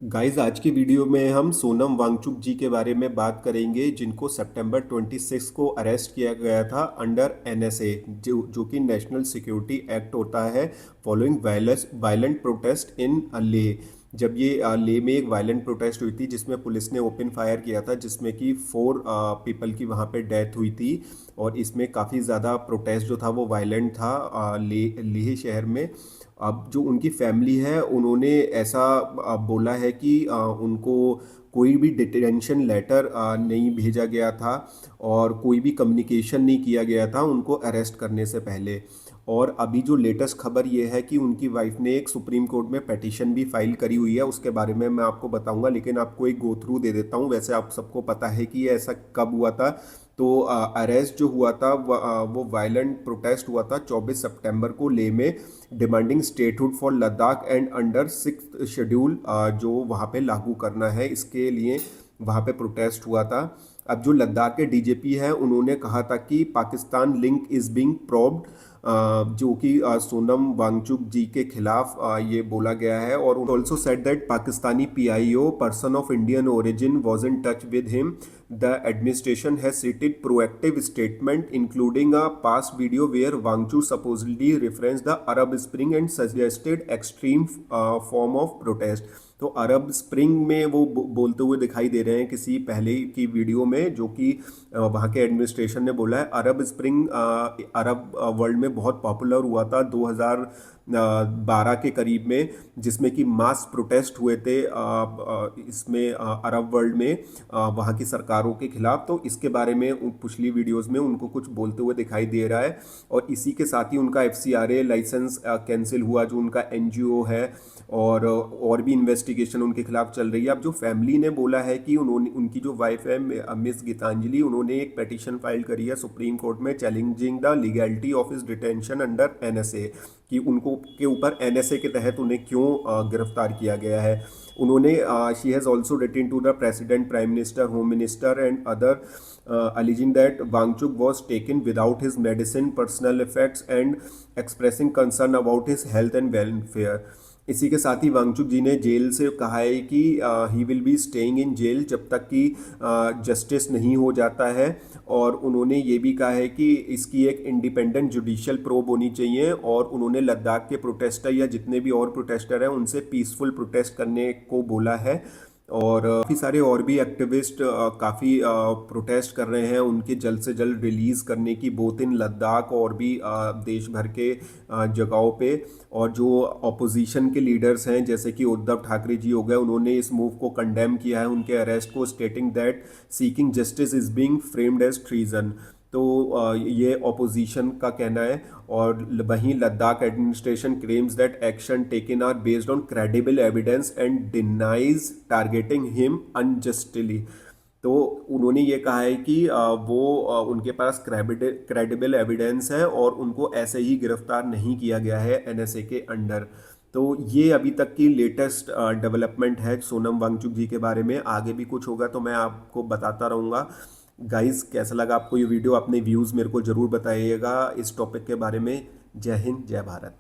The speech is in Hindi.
गाइस, आज की वीडियो में हम सोनम वांगचुक जी के बारे में बात करेंगे जिनको सितंबर 26 को अरेस्ट किया गया था अंडर एनएसए जो कि नेशनल सिक्योरिटी एक्ट होता है following violent protest in Leh. जब ये लेह में एक वायलेंट प्रोटेस्ट हुई थी जिसमें पुलिस ने ओपन फायर किया था, जिसमें कि 4 पीपल की वहाँ पे डेथ हुई थी। और इसमें काफ़ी ज़्यादा प्रोटेस्ट जो था वो वायलेंट था लेह शहर में। अब जो उनकी फैमिली है उन्होंने ऐसा बोला है कि उनको कोई भी डिटेंशन लेटर नहीं भेजा गया था और कोई भी कम्युनिकेशन नहीं किया गया था उनको अरेस्ट करने से पहले। और अभी जो लेटेस्ट खबर ये है कि उनकी वाइफ ने एक सुप्रीम कोर्ट में पिटीशन भी फाइल करी हुई है, उसके बारे में मैं आपको बताऊंगा, लेकिन आपको एक गो थ्रू दे देता हूँ। वैसे आप सबको पता है कि ये ऐसा कब हुआ था। तो अरेस्ट जो हुआ था वो वायलेंट प्रोटेस्ट हुआ था 24 सितंबर को लेह में, demanding statehood for Ladakh and under 6th schedule जो वहाँ पे लागू करना है, इसके लिए वहाँ पे प्रोटेस्ट हुआ था। अब जो लद्दाख के डीजीपी हैं उन्होंने कहा था कि Pakistan link is being probed, जो कि सोनम वांगचुक जी के खिलाफ ये बोला गया है। और also said that Pakistani PIO person of Indian origin was in touch with him. The administration has cited proactive statement including a past video where Wangchuk supposedly reference the Arab Spring and suggested extreme form of protest. तो अरब स्प्रिंग में वो बोलते हुए दिखाई दे रहे हैं किसी पहले की वीडियो में, जो कि वहाँ के एडमिनिस्ट्रेशन ने बोला है। अरब स्प्रिंग अरब वर्ल्ड में बहुत पॉपुलर हुआ था 2012 के करीब में, जिसमें कि मास प्रोटेस्ट हुए थे इसमें अरब वर्ल्ड में वहाँ की सरकारों के खिलाफ। तो इसके बारे में पिछली वीडियोस में उनको कुछ बोलते हुए दिखाई दे रहा है। और इसी के साथ ही उनका एफसीआरए लाइसेंस कैंसिल हुआ, जो उनका एनजीओ है। और भी इन्वेस्टिगेशन उनके खिलाफ चल रही है। अब जो फैमिली ने बोला है कि उन्होंने, उनकी जो वाइफ है मिस गीतांजलि, उन्होंने एक पिटीशन फाइल करी है सुप्रीम कोर्ट में challenging the legality of his detention under NSA, कि उनको के ऊपर एनएसए के तहत उन्हें क्यों गिरफ्तार किया गया है। उन्होंने she has also written to the president, prime minister, home minister and other alleging that Wangchuk was taken without his medicine, personal effects and expressing concern about his health and welfare। इसी के साथ ही वांगचुक जी ने जेल से कहा है कि he will be staying in jail जब तक कि जस्टिस नहीं हो जाता है। और उन्होंने ये भी कहा है कि इसकी एक इंडिपेंडेंट जुडिशियल प्रोब होनी चाहिए। और उन्होंने लद्दाख के प्रोटेस्टर या जितने भी और प्रोटेस्टर हैं उनसे पीसफुल प्रोटेस्ट करने को बोला है। और काफ़ी सारे और भी एक्टिविस्ट काफ़ी प्रोटेस्ट कर रहे हैं उनके जल्द से जल्द रिलीज़ करने की, बोथ इन लद्दाख और भी देश भर के जगहों पे। और जो अपोजिशन के लीडर्स हैं जैसे कि उद्धव ठाकरे जी हो गए, उन्होंने इस मूव को कंडेम किया है, उनके अरेस्ट को, stating that seeking justice is being framed as treason. तो ये ऑपोजिशन का कहना है। और वहीं Ladakh administration claims that action taken are based on credible evidence and denies targeting him unjustly. तो उन्होंने ये कहा है कि उनके पास क्रेडिबल एविडेंस है और उनको ऐसे ही गिरफ्तार नहीं किया गया है एनएसए के अंडर। तो ये अभी तक की लेटेस्ट डेवलपमेंट है सोनम वांगचुक जी के बारे में। आगे भी कुछ होगा तो मैं आपको बताता रहूँगा। गाइस, कैसा लगा आपको ये वीडियो? अपने व्यूज़ मेरे को ज़रूर बताइएगा इस टॉपिक के बारे में। जय हिंद, जय भारत।